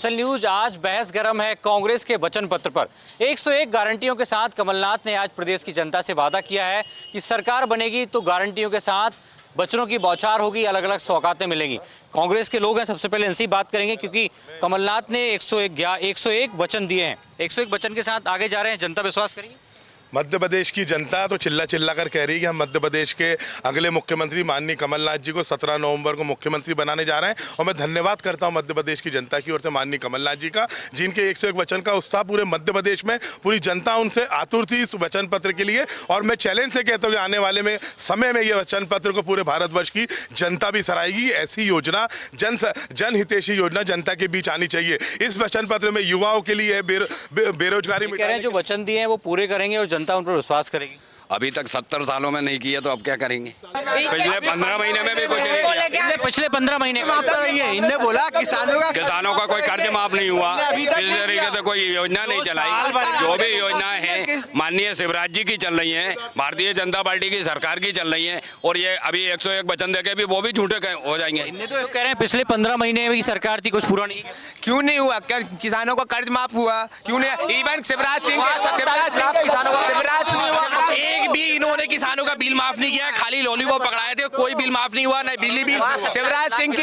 सल न्यूज आज बहस गर्म है कांग्रेस के वचन पत्र पर। 101 गारंटियों के साथ कमलनाथ ने आज प्रदेश की जनता से वादा किया है कि सरकार बनेगी तो गारंटियों के साथ वचनों की बौछार होगी, अलग अलग सौगातें मिलेंगी। कांग्रेस के लोग हैं, सबसे पहले इनसे बात करेंगे क्योंकि कमलनाथ ने 101 वचन दिए हैं। 101 वचन के साथ आगे जा रहे हैं, जनता विश्वास करेगी। मध्य प्रदेश की जनता तो चिल्ला चिल्ला कर कह रही है कि हम मध्य प्रदेश के अगले मुख्यमंत्री माननीय कमलनाथ जी को 17 नवंबर को मुख्यमंत्री बनाने जा रहे हैं। और मैं धन्यवाद करता हूं मध्य प्रदेश की जनता की ओर से माननीय कमलनाथ जी का, जिनके 101 वचन का उत्साह पूरे मध्य प्रदेश में पूरी जनता उनसे आतुर थी इस वचन पत्र के लिए। और मैं चैलेंज से कहता हूँ कि आने वाले में समय में ये वचन पत्र को पूरे भारतवर्ष की जनता भी सराहेगी। ऐसी योजना जनहितैषी योजना जनता के बीच आनी चाहिए। इस वचन पत्र में युवाओं के लिए बेरोजगारी कह रहे हैं जो वचन दिए हैं वो पूरे करेंगे और जनता उन पर विश्वास करेगी। अभी तक 70 सालों में नहीं किया तो अब क्या करेंगे? पिछले 15 महीने में भी कुछ नहीं किया। पिछले 15 महीने इनने बोला किसानों का कोई कर्ज माफ नहीं हुआ, इस तरीके से कोई योजना नहीं चलाई। जो भी योजनाएं हैं माननीय शिवराज जी की चल रही हैं, भारतीय जनता पार्टी की सरकार की चल रही हैं। और ये अभी 101 वचन देके भी वो भी झूठे हो जाएंगे। तो कह रहे हैं पिछले 15 महीने में की सरकार थी, कुछ पूरा नहीं। क्यों नहीं हुआ? क्या किसानों का कर्ज माफ हुआ? क्यों नहीं? इवन शिवराज सिंह एक भी इन्होंने किसानों का बिल माफ नहीं किया, खाली लॉलीपॉप पकड़ाए थे, कोई बिल माफ नहीं हुआ, नहीं बिजली बिल। शिवराज सिंह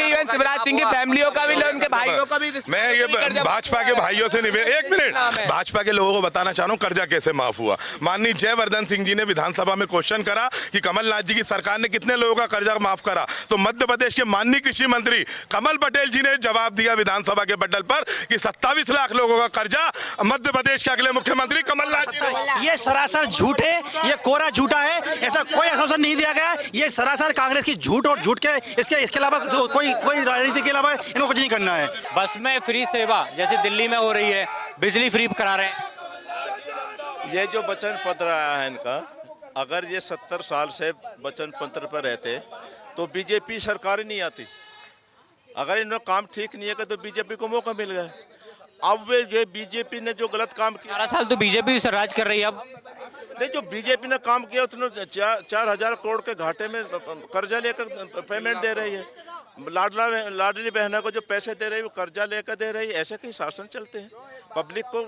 की फैमिलियों का भी, उनके भाइयों का भी। मैं ये भाजपा के भाइयों से एक मिनट भाजपा के लोगों को बताना चाह रहा हूँ कर्जा कैसे माफ हुआ। माननीय जयवर्धन सिंह जी ने विधानसभा में क्वेश्चन करा कि कमलनाथ जी की सरकार ने कितने लोगों का कर्जा माफ करा, तो मध्य प्रदेश के माननीय कृषि मंत्री कमल पटेल जी ने जवाब दिया विधानसभा के पटल पर कि 27 लाख लोगों का कर्जा मध्य प्रदेश के अगले मुख्यमंत्री कमलनाथ जी ने। ये सरासर झूठ है, ये कोरा झूठा है, ऐसा कोई आश्वासन नहीं दिया गया। ये सरासर कांग्रेस की झूठ और झूठ के इसके अलावा कोई राजनीति के अलावा इनको कुछ नहीं करना है। बस में फ्री सेवा जैसे दिल्ली में हो रही है, बिजली फ्री करा रहे हैं। ये जो वचन पत्र आया है इनका, अगर ये 70 साल से वचन पत्र पर रहते तो बीजेपी सरकार ही नहीं आती। अगर इन्होंने काम ठीक नहीं किया तो बीजेपी को मौका मिल गया। अब वे ये बीजेपी ने जो गलत काम किया, 12 साल तो बीजेपी राज कर रही है। अब नहीं, जो बीजेपी ने काम किया उसने 4,000 करोड़ के घाटे में कर्जा लेकर पेमेंट दे रही है। लाडली बहना को जो पैसे दे रही है वो कर्जा लेकर दे रही है। ऐसे कई शासन चलते हैं। पब्लिक को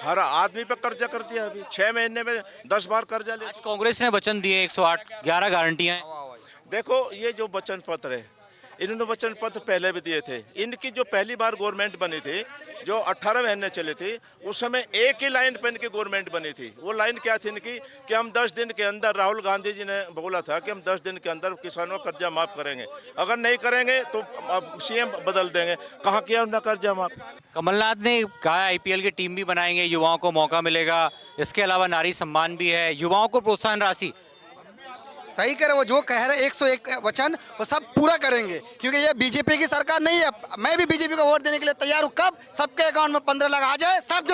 हर आदमी पे कर्जा कर दिया। अभी 6 महीने में 10 बार कर्जा ले। आज कांग्रेस ने वचन दिए 108 11 गारंटियां हैं। देखो ये जो वचन पत्र है, इन्होंने वचन पत्र पहले भी दिए थे। इनकी जो पहली बार गवर्नमेंट बनी थी, जो 18 महीने चली थी, उस समय एक ही लाइन पे इनकी गवर्नमेंट बनी थी। वो लाइन क्या थी इनकी कि हम 10 दिन के अंदर, राहुल गांधी जी ने बोला था कि हम 10 दिन के अंदर किसानों का कर्जा माफ करेंगे, अगर नहीं करेंगे तो सीएम बदल देंगे। कहाँ किया उन्होंने कर्जा माफ? कमलनाथ ने कहा आईपीएल की टीम भी बनाएंगे, युवाओं को मौका मिलेगा। इसके अलावा नारी सम्मान भी है, युवाओं को प्रोत्साहन राशि। सही कह रहे, वो जो कह रहे 101 वचन वो सब पूरा करेंगे, क्योंकि ये बीजेपी की सरकार नहीं है। मैं भी बीजेपी को वोट देने के लिए तैयार हूँ। कब सबके अकाउंट में 15 लाख आ जाए सब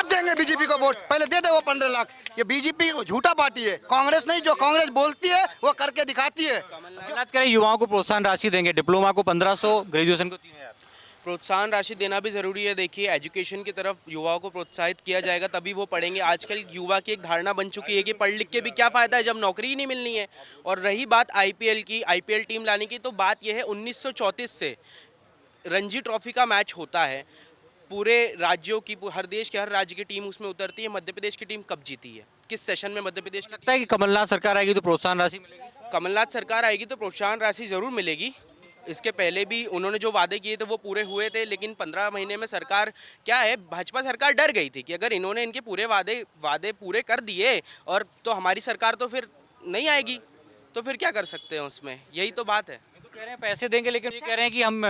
देंगे बीजेपी को वोट। पहले दे दे वो 15 लाख। ये बीजेपी झूठा पार्टी है, कांग्रेस नहीं। जो कांग्रेस बोलती है वो करके दिखाती है। कमलनाथ कह रहे युवाओं को प्रोत्साहन राशि देंगे, डिप्लोमा को 1500, ग्रेजुएशन को 3000। प्रोत्साहन राशि देना भी ज़रूरी है। देखिए, एजुकेशन की तरफ युवाओं को प्रोत्साहित किया जाएगा तभी वो पढ़ेंगे। आजकल युवा की एक धारणा बन चुकी है कि पढ़ लिख के भी क्या फ़ायदा है जब नौकरी ही नहीं मिलनी है। और रही बात आईपीएल की, आईपीएल टीम लाने की, तो बात यह है 1934 से रणजी ट्रॉफी का मैच होता है। पूरे राज्यों की, हर देश के हर राज्य की टीम उसमें उतरती है। मध्य प्रदेश की टीम कब जीती है? किस सेशन में मध्य प्रदेश? लगता है कि कमलनाथ सरकार आएगी तो प्रोत्साहन राशि मिलेगी। कमलनाथ सरकार आएगी तो प्रोत्साहन राशि ज़रूर मिलेगी। इसके पहले भी उन्होंने जो वादे किए थे वो पूरे हुए थे, लेकिन 15 महीने में सरकार क्या है, भाजपा सरकार डर गई थी कि अगर इन्होंने इनके पूरे वादे पूरे कर दिए और तो हमारी सरकार तो फिर नहीं आएगी, तो फिर क्या कर सकते हैं उसमें। यही तो बात है। कह रहे हैं पैसे देंगे, लेकिन कह रहे हैं कि हम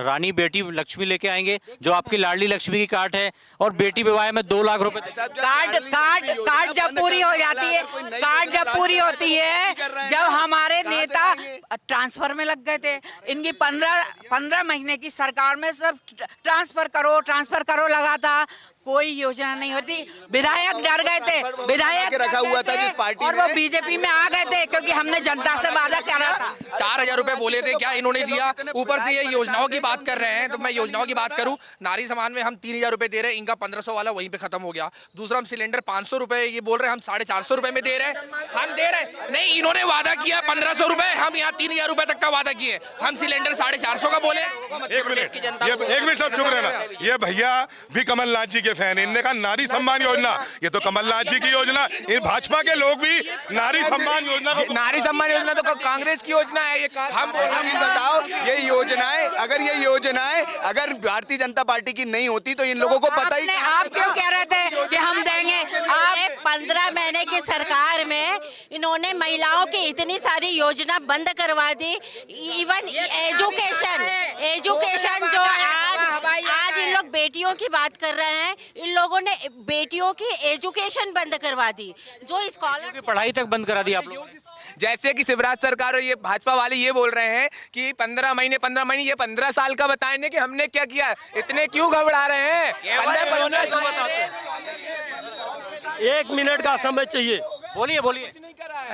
रानी बेटी लक्ष्मी लेके आएंगे, जो आपकी लाडली लक्ष्मी की कार्ड है, और बेटी विवाह में 2 लाख रुपए। कार्ड जब पूरी हो जाती है, कार्ड जब पूरी होती है, जब हमारे नेता ट्रांसफर में लग गए थे। इनकी 15 महीने की सरकार में सब ट्रांसफर करो लगा था। कोई योजना नहीं होती। विधायक डर गए थे, विधायक रखा हुआ था जिस पार्टी और वो बीजेपी में आ गए थे क्योंकि हमने जनता से वादा करा था। 4,000 रुपए बोले थे, क्या इन्होंने दिया? ऊपर से ये योजनाओं की बात कर रहे हैं, तो मैं योजनाओं की बात करूं, नारी सम्मान में हम 3,000 रुपए दे रहे हैं, इनका 1,500 वाला वहीं पे खत्म हो गया। दूसरा हम सिलेंडर 500 रुपए ये बोल रहे हैं, हम 450 रुपए में दे रहे हैं, हम दे रहे हैं। नहीं, इन्होंने वादा किया 1,500 रुपए, हम यहाँ 3,000 रुपए तक का वादा किए, हम सिलेंडर 450 का बोले। एक मिनट सब चुप रहना। ये भैया भी कमलनाथ जी के फैन, इनने कहा नारी सम्मान योजना, ये तो कमलनाथ जी की योजना, इन भाजपा के लोग भी नारी सम्मान योजना नारी सम्मान योजना तो कांग्रेस की योजना है। ये हम बताओ, ये योजनाएं अगर भारतीय जनता पार्टी की नहीं होती तो इन लोगों को पता ही आप क्यों कह रहे थे कि हम देंगे? आप 15 महीने की सरकार में इन्होंने महिलाओं की इतनी सारी योजना बंद करवा दी। इवन एजुकेशन जो आज इन लोग बेटियों की बात कर रहे हैं, इन लोगों ने बेटियों की एजुकेशन बंद करवा दी, जो स्कॉलर की पढ़ाई तक बंद करा दी आप लोग। जैसे कि शिवराज सरकार और ये भाजपा वाले ये बोल रहे हैं कि 15 महीने, ये 15 साल का बताएंगे कि हमने क्या किया, इतने क्यों घबरा रहे हैं? 1 मिनट का समय चाहिए। बोलिए।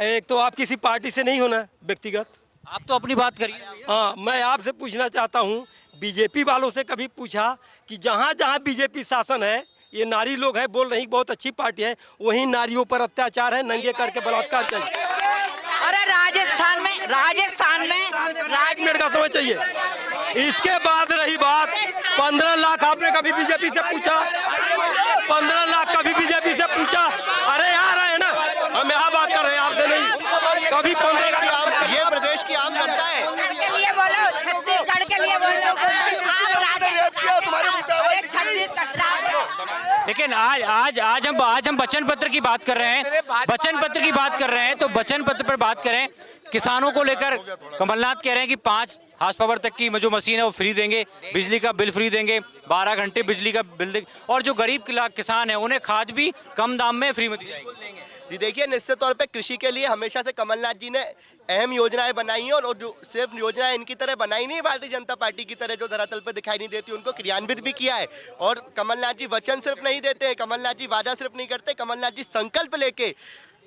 एक तो आप किसी पार्टी से नहीं होना व्यक्तिगत, आप तो अपनी बात करिए। हाँ, मैं आपसे पूछना चाहता हूँ, बीजेपी वालों से कभी पूछा कि जहाँ जहाँ बीजेपी शासन है, ये नारी लोग हैं, बोल रही बहुत अच्छी पार्टी है, वहीं नारियों पर अत्याचार है, नंगे करके बलात्कार कर। अरे राजस्थान में 1 मिनट का समय चाहिए। इसके बाद रही बात 15 लाख, आपने कभी बीजेपी से पूछा? 15 लाख कभी बीजेपी से पूछा? अरे यार है ना, हम यहाँ बात कर रहे हैं, आपसे नहीं। कभी 15 लाख, ये प्रदेश की आम जनता है। के लिए बोलो, छत्तीसगढ़ के लिए बोलो। लेकिन आज हम वचन पत्र की बात कर रहे हैं, तो वचन पत्र पर बात करें। किसानों को लेकर कमलनाथ कह रहे हैं कि 5 हार्स पावर तक की जो मशीन है वो फ्री देंगे, बिजली का बिल फ्री देंगे, 12 घंटे बिजली का बिल देंगे, और जो गरीब किसान है उन्हें खाद भी कम दाम में फ्री में दी जाएगी। जी देखिए, निश्चित तौर पे कृषि के लिए हमेशा से कमलनाथ जी ने अहम योजनाएं बनाई हैं, और जो सिर्फ योजनाएं इनकी तरह बनाई नहीं, भारतीय जनता पार्टी की तरह जो धरातल पे दिखाई नहीं देती, उनको क्रियान्वित भी किया है। और कमलनाथ जी वचन सिर्फ नहीं देते हैं, कमलनाथ जी वादा सिर्फ नहीं करते, कमलनाथ जी संकल्प लेके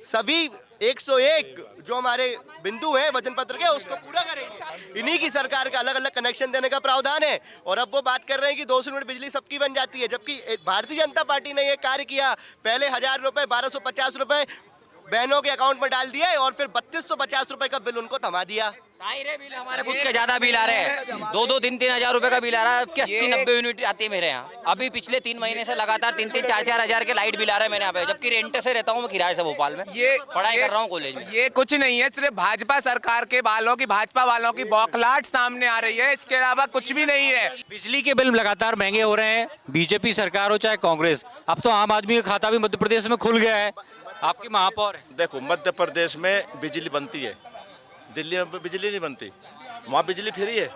सभी 101 जो हमारे बिंदु हैं वचन पत्र के, उसको पूरा करेंगे। इन्हीं की सरकार का अलग अलग कनेक्शन देने का प्रावधान है, और अब वो बात कर रहे हैं कि 200 यूनिट बिजली सबकी बन जाती है, जबकि भारतीय जनता पार्टी ने ये कार्य किया। पहले 1,000 रुपए, 1,250 रुपए बहनों के अकाउंट में डाल दिया, और फिर 3,250 रुपए का बिल उनको थमा दिया। बिल हमारे खुद के ज्यादा बिल आ रहे हैं, 2-2, 3-3 हजार रुपए का बिल आ रहा है। 80-90 यूनिट आती है मेरे यहाँ। अभी पिछले 3 महीने से लगातार 3-3, 4-4 हजार के लाइट बिल आ रहे हैं मेरे यहाँ पे, जबकि रेंट से रहता हूँ मैं किराए से भोपाल में, ये पढ़ाई कर रहा हूँ कॉलेज में। ये कुछ नहीं है, सिर्फ भाजपा सरकार के भाजपा वालों की बौखलाहट सामने आ रही है, इसके अलावा कुछ भी नहीं है। बिजली के बिल लगातार महंगे हो रहे हैं, बीजेपी सरकार हो चाहे कांग्रेस। अब तो आम आदमी का खाता भी मध्य प्रदेश में खुल गया है। आपके महापौर हैं। देखो, मध्य प्रदेश में बिजली बनती है, दिल्ली में बिजली नहीं बनती, वहाँ बिजली फ्री है।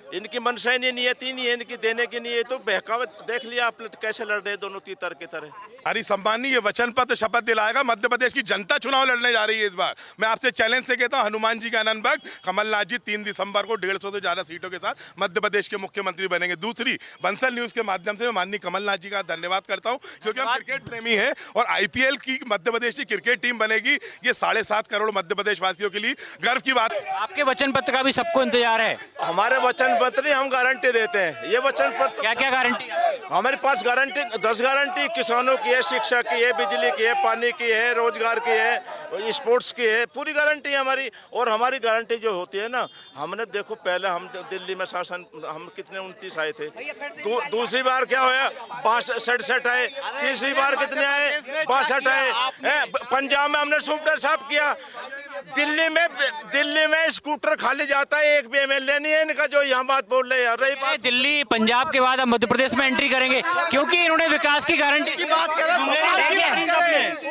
इनकी मनसाई नहीं, नियति नहीं है इनकी देने की, नहीं है तो बहकावत देख लिया आपने कैसे लड़ रहे हैं दोनों तीतर की तरह। नारी सम्मान नहीं, ये वचन पत्र शपथ दिलाएगा। मध्य प्रदेश की जनता चुनाव लड़ने जा रही है इस बार। मैं आपसे चैलेंज से कहता हूं, हनुमान जी का अनंत भक्त कमलनाथ जी 3 दिसंबर को 150 से ज्यादा सीटों के साथ मध्य प्रदेश के मुख्यमंत्री बनेंगे। दूसरी, बंसल न्यूज के माध्यम से मैं माननीय कमलनाथ जी का धन्यवाद करता हूँ, क्योंकि हम क्रिकेट प्रेमी है, और IPL की मध्य प्रदेश की क्रिकेट टीम बनेगी। ये 7.5 करोड़ मध्य प्रदेश वासियों के लिए गर्व की बात है। आपके वचन पत्र का भी सबको इंतजार है। हमारे वचन पत्र हम गारंटी देते हैं। ये वचन पत्र क्या क्या गारंटी? हमारे पास गारंटी 10 गारंटी किसानों की है, शिक्षा की है, बिजली की है, पानी की है, रोजगार की है, स्पोर्ट्स की है, पूरी गारंटी है हमारी। और हमारी गारंटी जो होती है ना, हमने देखो पहले हम दिल्ली में शासन हम कितने 29 आए थे, दूसरी बार क्या होया 67 आए, तीसरी बार कितने आए 62 आए। पंजाब में हमने सुपडर साफ किया, दिल्ली में स्कूटर खाली जाता है, एक भी MLA नहीं है इनका जो यहाँ बात बोल रहे हैं। रही बात दिल्ली पंजाब के बाद अब मध्य प्रदेश में एंट्री करेंगे, क्योंकि इन्होंने विकास की गारंटी की बात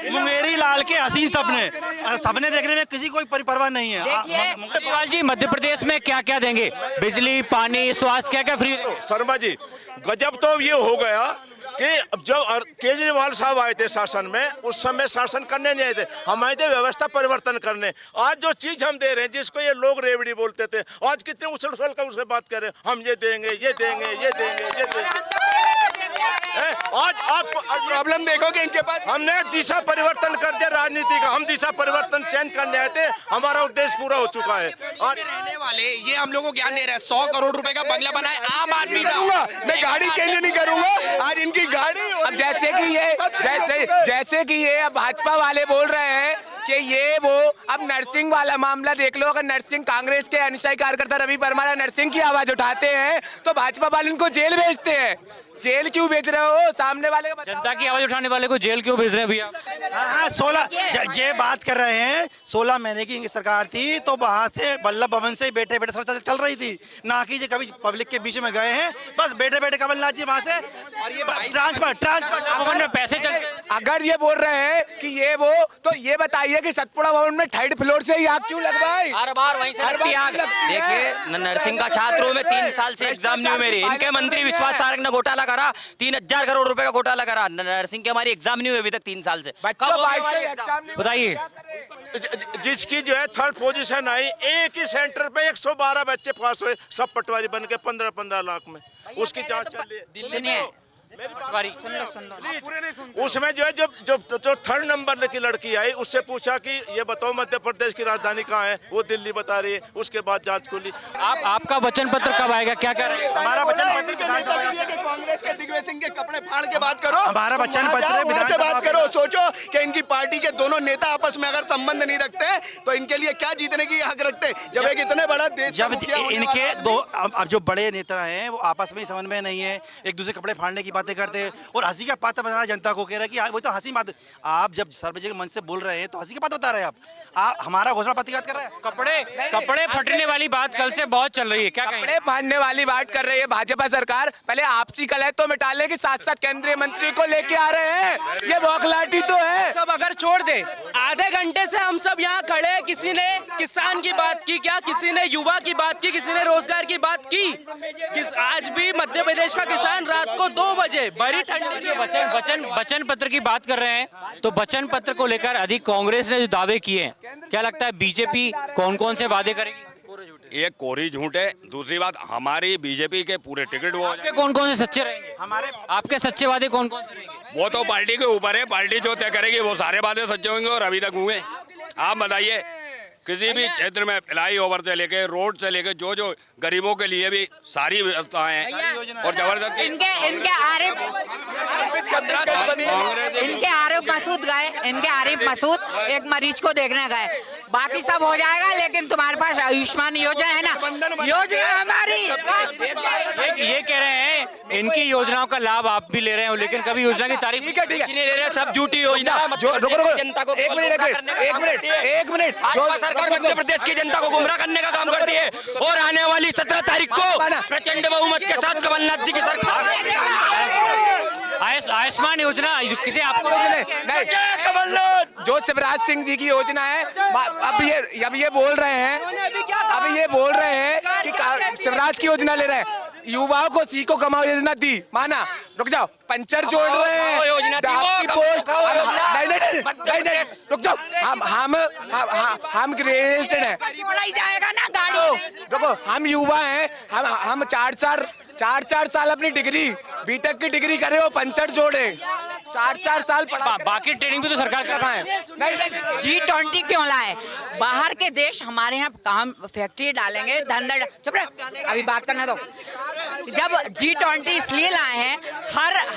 मुंगेरी लाल के हसीन सपने देखने में किसी कोई परवाह नहीं है। सत्यपाल जी, मध्य प्रदेश में क्या क्या देंगे? बिजली, पानी, स्वास्थ्य, क्या क्या फ्री? शर्मा जी, गजब तो ये हो गया कि जब केजरीवाल साहब आए थे शासन में, उस समय शासन करने नहीं आए थे, हम आए थे व्यवस्था परिवर्तन करने। आज जो चीज हम दे रहे हैं, जिसको ये लोग रेवड़ी बोलते थे, आज कितने उछल कर उससे बात कर रहे हैं, हम ये देंगे, ये देंगे, ये देंगे, ये देंगे। आज आप प्रॉब्लम देखोगे इनके पास। हमने दिशा परिवर्तन कर दिया राजनीति का, हम दिशा परिवर्तन चेंज करने आए थे, हमारा उद्देश्य पूरा हो चुका है। और रहने वाले ये हम लोगों को ज्ञान दे रहे हैं, 100 करोड़ रुपए का बंगला बनाए आम आदमी करूंगा, मैं गाड़ी चेंज नहीं करूंगा। आज इनकी गाड़ी अब जैसे कि ये अब भाजपा वाले बोल रहे हैं कि ये वो अब नर्सिंग वाला मामला देख लो, अगर नर्सिंग कांग्रेस के अनुसारी कार्यकर्ता रवि परमार नर्सिंग की आवाज उठाते हैं तो भाजपा वाले उनको जेल भेजते हैं। जेल क्यों भेज रहे हो सामने वाले का? जनता की आवाज उठाने वाले को जेल क्यों भेज रहे हैं भैया? हाँ 16 ये बात कर रहे हैं, 16 महीने की इनकी सरकार थी तो वहाँ से वल्लभ भवन से बैठे बैठे सरकार चल रही थी, ना कि ये कभी पब्लिक के बीच में गए हैं, बस बैठे बैठे कमलनाथ जी वहाँ से। और ये ट्रांसफर भवन में पैसे चल गए। अगर ये बोल रहे हैं कि ये वो, तो ये बताइए कि सतपुड़ा भवन में 3rd फ्लोर से ही आग क्यों लगवाई? हर बार वहीं से लगती है आग। देखिए नर्सिंग का छात्रों में 3 साल से एग्जाम नहीं हुई मेरी, इनके मंत्री विश्वास सारंग ने घोटाला करा, 3000 करोड़ रुपए का घोटाला करा, नर्सिंग की हमारी एग्जाम नहीं हुई अभी तक 3 साल से। बताइए जिसकी जो है 3rd पोजीशन आई, एक ही सेंटर पे 112 बच्चे पास हुए, सब पटवारी बन के 15-15 लाख में, उसकी जांच चल रही है दिल्ली में। उसमें जो है जो 3rd नंबर की लड़की आई, उससे पूछा कि ये बताओ मध्य प्रदेश की राजधानी कहाँ है, वो दिल्ली बता रही है, उसके बाद जांच खुली। आपका वचन पत्र कब आएगा, क्या कह रहे हैं? हमारा वचन पत्र कांग्रेस के दिग्विजय सिंह के कपड़े फाड़ के बात करो, हमारा वचन पत्र से बात करो। सोचो कि इनकी पार्टी के दोनों नेता आपस में अगर संबंध नहीं रखते तो इनके लिए क्या जीतने की हक रखते, जब एक इतने बड़ा देश जब इनके दो अब जो बड़े नेता हैं वो आपस में समझ में नहीं है, एक दूसरे कपड़े फाड़ने की बातें करते हैं और हंसी का पात्र बना जनता को कह रहे हैं कि वो तो हंसी बात। आप जब सार्वजनिक मंच से बोल रहे हैं तो हंसी की बात बता रहे हैं आप हमारा घोषणा पत्र याद कर रहे हैं। कपड़े फटने वाली बात कल से बहुत चल रही है, क्या कहें? कपड़े फाड़ने वाली बात कर रही है भाजपा सरकार। पहले आपसी कलह तो मिटा ले कि साथ साथ केंद्रीय मंत्री को लेके आ रहे हैं, ये बौखलाहटी तो है। सब अगर छोड़ दे, आधे घंटे से हम सब यहाँ खड़े, किसी ने किसान की बात की क्या, किसी ने युवा की बात की, किसी ने रोजगार की बात की। आज भी मध्य प्रदेश का किसान रात को 2 बजे भरी ठंडी वचन पत्र की बात कर रहे हैं, तो वचन पत्र को लेकर अधिक कांग्रेस ने जो दावे किए हैं, क्या लगता है बीजेपी कौन कौन से वादे करेगी? ये कोरी झूठ है। दूसरी बात, हमारी बीजेपी के पूरे टिकट वो आपके कौन कौन से सच्चे रहेंगे? हमारे आपके सच्चे वादे कौन कौन से रहेंगे? वो तो पार्टी के ऊपर है, पार्टी जो तय करेगी वो सारे वादे सच्चे होंगे और अभी तक हुए। आप बताइए किसी भी क्षेत्र में फ्लाई ओवर से लेके रोड से लेके जो गरीबों के लिए भी सारी व्यवस्थाएं हैं और जबरदस्ती इनके आरिफ मसूद गए, इनके आरिफ मसूद एक मरीज को देखने गए, बाकी सब हो जाएगा, लेकिन तुम्हारे पास आयुष्मान योजना है ना, योजना हमारी। ये कह रहे हैं इनकी योजनाओं का लाभ आप भी ले रहे हो, लेकिन कभी योजना की तारीफ ठीक है नहीं ले रहे, सब झूठी योजना। जो रुको जनता को एक मिनट भाजपा सरकार मध्य प्रदेश की जनता को गुमराह करने का काम करती है और आने वाली 17 तारीख को प्रचंड बहुमत के साथ कमलनाथ जी की सरकार। आयुष्मान योजना किसे आपको कमलनाथ जो शिवराज सिंह जी की योजना है, अब ये बोल रहे हैं कि शिवराज की योजना ले रहे हैं। युवाओं को सीखो कमाओ योजना दी, माना, रुक जाओ, पंचर जोड़ रहे हैं योजना दी, आपकी पोस्ट नहीं, रुक जाओ, हम ग्रेजुएटेड हैं, जाएगा ना गाड़ी। देखो हम युवा हैं, हम 4 साल अपनी डिग्री बीटेक की डिग्री करे, वो पंचर जोड़े 4 साल पढ़ा, बाकी ट्रेनिंग भी तो सरकार कर रहा है। नहीं, G20 क्यों लाए? बाहर के देश हमारे यहाँ काम फैक्ट्री डालेंगे, धंधा। चुप रहे, अभी बात करना दो। जब G20 इसलिए लाए हैं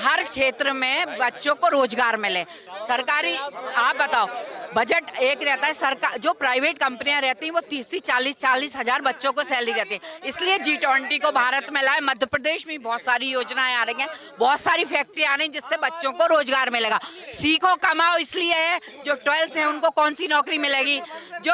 हर क्षेत्र में बच्चों को रोजगार मिले। सरकारी, आप बताओ, बजट एक रहता है, सरकार जो प्राइवेट कंपनियां रहती हैं वो 30-40 हजार बच्चों को सैलरी रहती है, इसलिए G20 को भारत में लाए। मध्य प्रदेश में बहुत सारी योजनाएं आ रही हैं, बहुत सारी फैक्ट्री आ रही हैं जिससे बच्चों को रोजगार मिलेगा। सीखो कमाओ इसलिए है, जो 12th है उनको कौन सी नौकरी मिलेगी? जो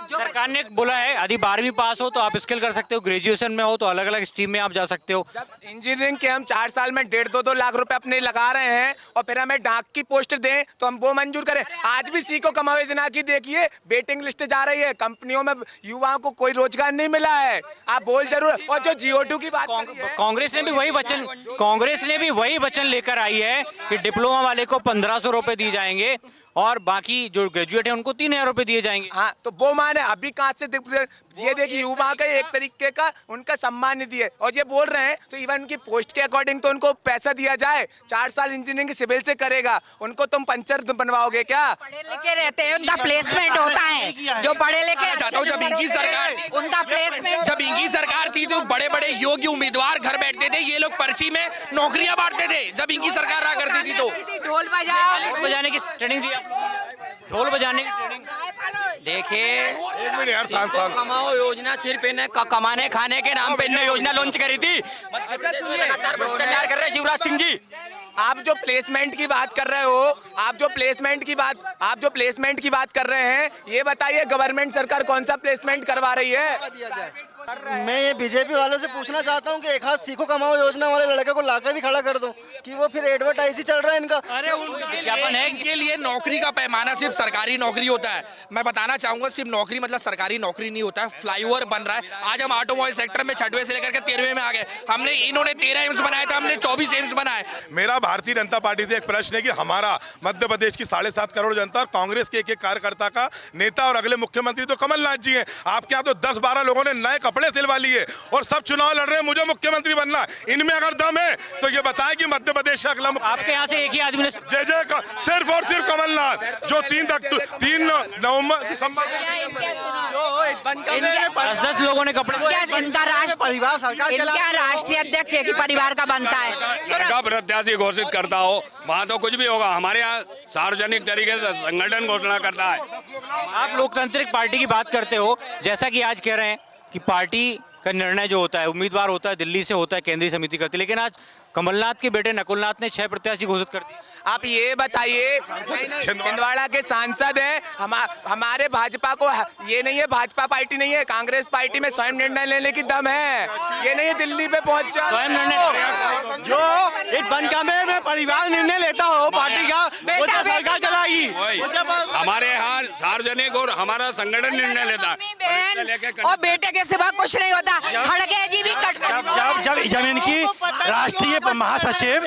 सरकार ने बोला है यदि 12वीं पास हो तो आप स्किल कर सकते हो, ग्रेजुएशन में हो तो अलग अलग स्ट्रीम में आप जा सकते हो। इंजीनियरिंग के हम 4 साल में 1.5-2 लाख रुपए अपने लगा रहे हैं और फिर हमें डाक की पोस्ट दें तो हम वो मंजूर करें। आज भी सीखो कमाओ योजना की देखिए वेटिंग लिस्ट जा रही है, कंपनियों में युवाओं को कोई रोजगार नहीं मिला है। आप बोल जरूर, और जो GO2 की बात, कांग्रेस ने भी वही वचन लेकर आई है कि डिप्लोमा वाले को 1500 रुपए दिए जाएंगे और बाकी जो ग्रेजुएट हैं उनको 3,000 रुपए दिए जाएंगे। हाँ, तो वो माने अभी कहाँ से ये देखिए युवा का एक तरीके का उनका सम्मान निधि है और ये बोल रहे हैं तो इवन उनकी पोस्ट के अकॉर्डिंग तो उनको पैसा दिया जाए। 4 साल इंजीनियरिंग सिविल से करेगा, उनको तुम पंचर बनवाओगे क्या? पढ़े लिखे रहते हैं, उनका प्लेसमेंट होता है। जो पढ़े लिखे चाहता हूँ जब इनकी सरकार उनका प्लेसमेंट, जब इनकी सरकार थी तो बड़े बड़े योग्य उम्मीदवार घर बैठते थे, ये लोग पर्ची में नौकरियां बांटते थे। जब इनकी सरकार रहा करती थी तो ढोल बजाओ, ढोल बजाने की ट्रेनिंग दी आप, ढोल बजाने की ट्रेनिंग। देखिए कमाओ योजना सिर्फ इन्हें कमाने खाने के नाम पे इन्हें योजना लॉन्च करी थी। अच्छा सुनिए, भ्रष्टाचार कर रहे हैं शिवराज सिंह जी। आप जो प्लेसमेंट की बात कर रहे हो, आप जो प्लेसमेंट की बात कर रहे हैं, ये बताइए गवर्नमेंट सरकार कौन सा प्लेसमेंट करवा रही है? मैं ये बीजेपी वालों से पूछना चाहता हूँ कि एक हाथ सीखो कमाओ योजना वाले लड़के को लाकर भी खड़ा कर दो कि वो फिर एडवर्टाइज ही चल रहा है इनका। अरे इनके लिए नौकरी का पैमाना सिर्फ सरकारी नौकरी होता है। मैं बताना चाहूंगा सिर्फ नौकरी मतलब सरकारी नौकरी नहीं होता है। फ्लाईओवर बन रहा है, आज हम ऑटोमोबाइल सेक्टर में 6वें से लेकर के 13वें में आ गए। हमने इन्होंने 13 एम्स बनाए थे, हमने 24 एम्स बनाए। मेरा भारतीय जनता पार्टी से एक प्रश्न है कि हमारा मध्य प्रदेश की 7.5 करोड़ जनता और कांग्रेस के एक कार्यकर्ता का नेता और अगले मुख्यमंत्री तो कमलनाथ जी हैं। आपके यहाँ तो 10-12 लोगों ने नए कपड़े सिलवा लिए और सब चुनाव लड़ रहे हैं, मुझे मुख्यमंत्री बनना। इनमें अगर दम है तो ये बताए कि मध्य प्रदेश का अगला आपके यहाँ से एक ही आदमी ने जय का सिर्फ और सिर्फ कमलनाथ, जो 3 नवंबर दिसंबर 10 लोगों ने कपड़े। इनका परिवार सरकार, इनका राष्ट्रीय अध्यक्ष एक ही परिवार का बनता है। सरकार प्रत्याशी घोषित करता हो वहाँ तो कुछ भी होगा। हमारे यहाँ सार्वजनिक तरीके से संगठन घोषणा करता है। आप लोकतांत्रिक पार्टी की बात करते हो, जैसा कि आज कह रहे हैं कि पार्टी का निर्णय जो होता है उम्मीदवार होता है दिल्ली से होता है, केंद्रीय समिति करती है, लेकिन आज कमलनाथ के बेटे नकुलनाथ ने 6 प्रत्याशी घोषित कर दिए। आप ये बताइए, छिंदवाड़ा के सांसद हैं, हमारे भाजपा को ये नहीं है, भाजपा पार्टी नहीं है, कांग्रेस पार्टी में स्वयं निर्णय लेने की दम है। ये नहीं है दिल्ली पे पहुंचा स्वयं निर्णय जो एक बनकामे में परिवार निर्णय लेता हो पार्टी का, वो तो सरकार चलाएगी। हमारे यहाँ सार्वजनिक और हमारा संगठन निर्णय लेता है और बेटे के सिवा कुछ नहीं होता। खड़गे जी भी जब इनकी राष्ट्रीय महासचिव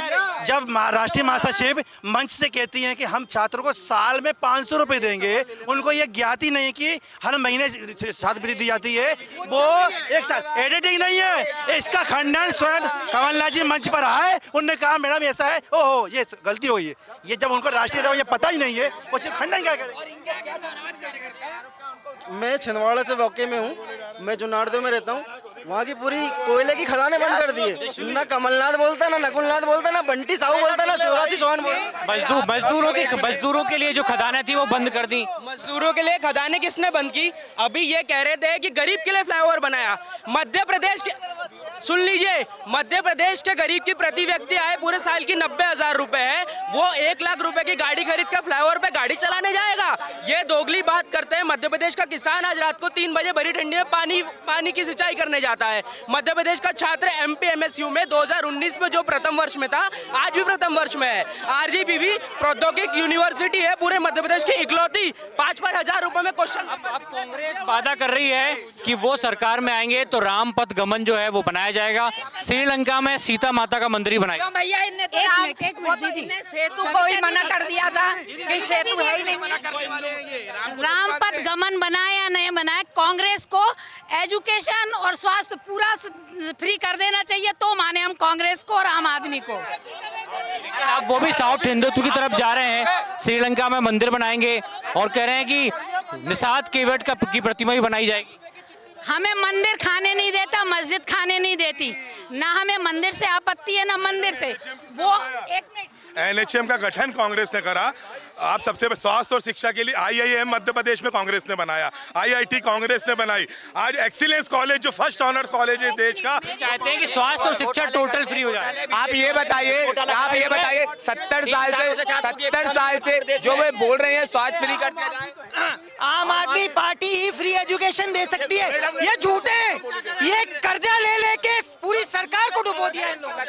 राष्ट्रीय महासचिव मंच से कहती हैं कि हम छात्रों को साल में 500 रुपए देंगे, उनको ये ज्ञाति नहीं है कि हर महीने छात्रवृत्ति दी जाती है। वो एक साल एडिटिंग नहीं है, इसका खंडन स्वयं कमलनाथ जी मंच पर आए, उन्होंने कहा मैडम ऐसा है, ओहो ये गलती हुई है। ये जब उनको राष्ट्रीय ये पता ही नहीं है, वो खंडन क्या करे। मैं छिंदवाड़ा से वाकई में हूँ, मैं जुनारदेव में रहता हूँ। वहाँ की पूरी कोयले की खदानें बंद कर दी है। ना कमलनाथ बोलता, ना नकुलनाथ बोलता, ना बंटी साहू बोलता, ना शिवराज चौहान बोलता। मजदूरों के लिए जो खदानें थी वो बंद कर दी। मजदूरों के लिए खदानें किसने बंद की? अभी ये कह रहे थे कि गरीब के लिए फ्लाईओवर बनाया। मध्य प्रदेश के, सुन लीजिए, मध्य प्रदेश के गरीब की प्रति व्यक्ति आय पूरे साल की 90,000 रुपए है। वो 1 लाख रुपए की गाड़ी खरीद कर फ्लाईओवर पे गाड़ी चलाने जाएगा। ये दोगली बात करते हैं। मध्य प्रदेश का किसान आज रात को 3 बजे भरी ठंडी में पानी की सिंचाई करने जाता है। मध्य प्रदेश का छात्र एमपीएमएसयू में 2019 में जो प्रथम वर्ष में था, आज भी प्रथम वर्ष में है। आरजीपीवी प्रौद्योगिक यूनिवर्सिटी है पूरे मध्य प्रदेश की इकलौती। 5-5 हजार रुपए में क्वेश्चन। अब कांग्रेस वादा कर रही है कि वो सरकार में आएंगे तो राम पथ गमन जो है वो बनाया जाएगा। श्रीलंका में सीता माता का मंदिर बनाएगा। भैया इनने तो सेतु को ही मना कर दिया था कि सेतु है ही नहीं। राम पथ गमन बनाए या नहीं बनाए, कांग्रेस को एजुकेशन और स्वास्थ्य पूरा फ्री कर देना चाहिए, तो माने हम कांग्रेस को और आम आदमी को। आप वो भी साउथ हिंदुत्व की तरफ जा रहे हैं, श्रीलंका में मंदिर बनाएंगे और कह रहे हैं कि निषाद केवट की प्रतिमा भी बनाई जाएगी। हमें मंदिर खाने नहीं देता, मस्जिद खाने नहीं देती, ना हमें मंदिर से आपत्ति है ना मंदिर से। वो एक मिनट, एनएचएम का गठन कांग्रेस ने करा। आप सबसे स्वास्थ्य और शिक्षा के लिए आईआईएम मध्य प्रदेश में कांग्रेस ने बनाया, आईआईटी कांग्रेस ने बनाई। आज एक्सीलेंस कॉलेज जो फर्स्ट ऑनर्स कॉलेज है देश का, चाहते हैं कि स्वास्थ्य और शिक्षा टोटल फ्री हो जाए। आप ये बताइए 70 साल से जो वे बोल रहे हैं स्वास्थ्य फ्री कर दिया जाए। आम आदमी पार्टी ही फ्री एजुकेशन दे सकती है, ये झूठे हैं। ये कर्जा ले लेके पूरी सरकार को डुबो दिया इन लोगों ने।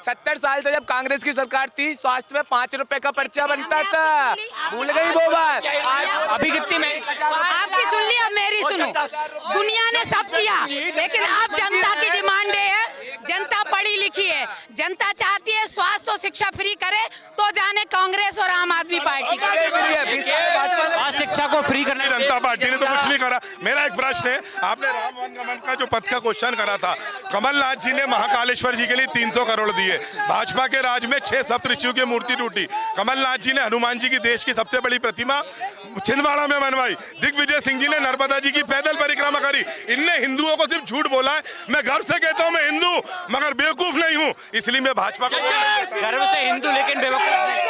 70 साल से जब कांग्रेस की सरकार थी, स्वास्थ्य में 5 रुपए का पर्चा बनता था, भूल गई वो बात। अभी कितनी में? आपकी सुन ली, अब मेरी सुनो। दुनिया ने सब किया, लेकिन अब जनता की डिमांड है जनता पढ़ी लिखी है, जनता चाहती है स्वास्थ्य और शिक्षा फ्री करे तो जाने कांग्रेस और आम आदमी पार्टी। शिक्षा को फ्री करने जनता पार्टी ने तो कुछ नहीं करा। मेरा एक प्रश्न है, आपने राम वनगमन का जो पथ का क्वेश्चन करा था, कमलनाथ जी ने महाकालेश्वर जी के लिए 300 करोड़ दिए, भाजपा के राज में 6 सप्तऋषियों की मूर्ति टूटी, कमलनाथ जी ने हनुमान जी की देश की सबसे बड़ी प्रतिमा छिंदवाड़ा में बनवाई, दिग्विजय सिंह जी ने नर्मदा जी की पैदल परिक्रमा करी। इनने हिंदुओं को सिर्फ झूठ बोला है। मैं गर्व से कहता हूं मैं हिंदू मगर बेवकूफ नहीं हूं, इसलिए मैं भाजपा को गर्व से हिंदू लेकिन बेवकूफ नहीं।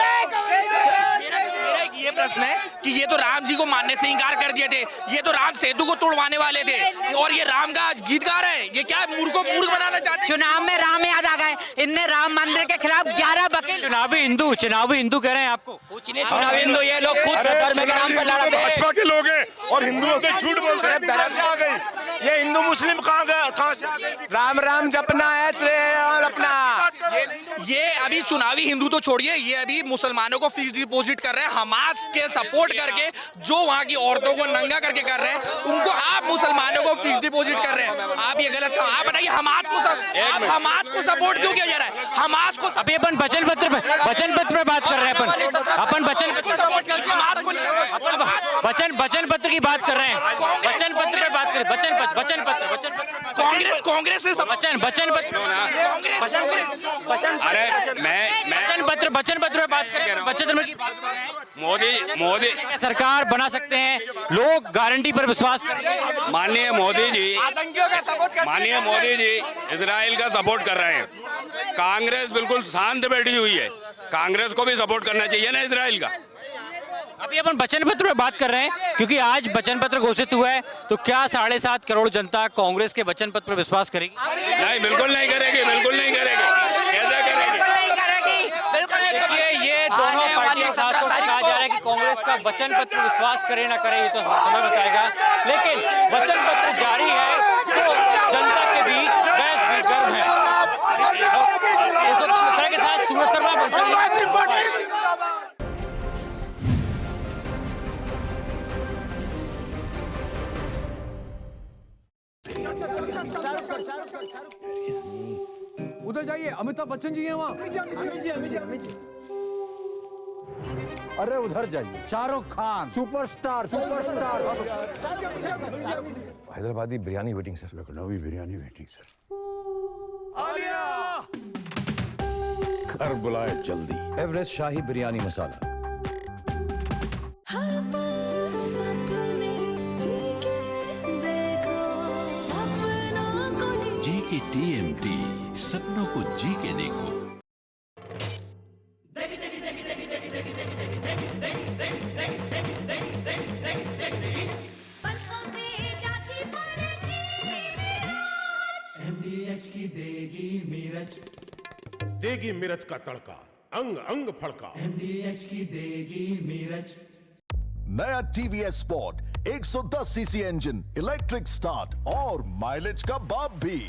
ये प्रश्न है कि ये तो राम जी को मानने से इंकार कर दिए थे, ये तो राम सेतु को तोड़वाने वाले थे, और ये राम का आज गीत गा रहे हैं। ये क्या है, मूर्ख को मूर्ख बनाना चाहते हैं। चुनाव में राम याद आ गए, इनने राम मंदिर के खिलाफ 11 वकील। चुनावी हिंदू कह रहे हैं आपको। कुछ नहीं चुनावी हिंदू, ये लोग खुद धर्म के नाम पर लड़ रहे हैं। भाजपा के लोग हैं और हिंदुओं से झूठ बोलते हैं। आ गई ये हिंदू मुस्लिम कहाँ से आ गए? राम राम जपना है, श्रेय राम अपना। ये अभी चुनावी हिंदू तो छोड़िए, ये अभी मुसलमानों को फिक्स डिपॉजिट कर रहे हैं, हमास के सपोर्ट करके, जो वहाँ की औरतों को नंगा करके कर रहे हैं, उनको आप मुसलमानों को फिक्स डिपॉजिट कर रहे हैं। आप ये गलत कहो। आप बताइए हमास को सपोर्ट क्यों किया जा रहा है? हमास को अभी अपन वचन पत्र पे बात कर रहे हैं। अपन वचन पत्र की बात कर रहे हैं। वचन पत्र पे बात करें। वचन पत्र कांग्रेस से वचन पत्र पे बात करें। वचन पत्र की बात कर रहे हैं। मोदी सरकार बना सकते हैं, लोग गारंटी पर विश्वास करेंगे। माननीय मोदी जी इजराइल का सपोर्ट कर रहे हैं। कांग्रेस बिल्कुल शांत बैठी हुई है, कांग्रेस को भी सपोर्ट करना चाहिए ना इजराइल का। अभी अपन वचन पत्र पे बात कर रहे हैं क्योंकि आज वचन पत्र घोषित हुआ है, तो क्या 7.5 करोड़ जनता कांग्रेस के वचन पत्र पर विश्वास करेगी? नहीं, बिल्कुल नहीं करेगी, बिल्कुल नहीं करेगी। कैसे करेगी? देखिए, ये दोनों पार्टियां खासतौर से कहा जा रहा है कि कांग्रेस का वचन पत्र पर विश्वास करे ना करे ये तो समय बताएगा, लेकिन वचन पत्र जारी है तो जनता के बीच बहस भी गर्म है। इस वक्त मिश्रा के साथ सूरज शर्मा उधर जाइए, अमिताभ बच्चन जी हैं वहाँ। अरे उधर जाइए, Shahrukh Khan superstar. Hyderabadi biryani waiting sir, Lucknowi biryani waiting sir. Alia घर बुलाए जल्दी, एवरेस्ट शाही बिरयानी मसाला। जी के TMT, सपनों को जी के देखो। MDH की देगी मिर्च का तड़का, अंग अंग फड़का। MDH की देगी मिर्च। नया TVS spot 110 CC engine, electric start और माइलेज का बाप भी।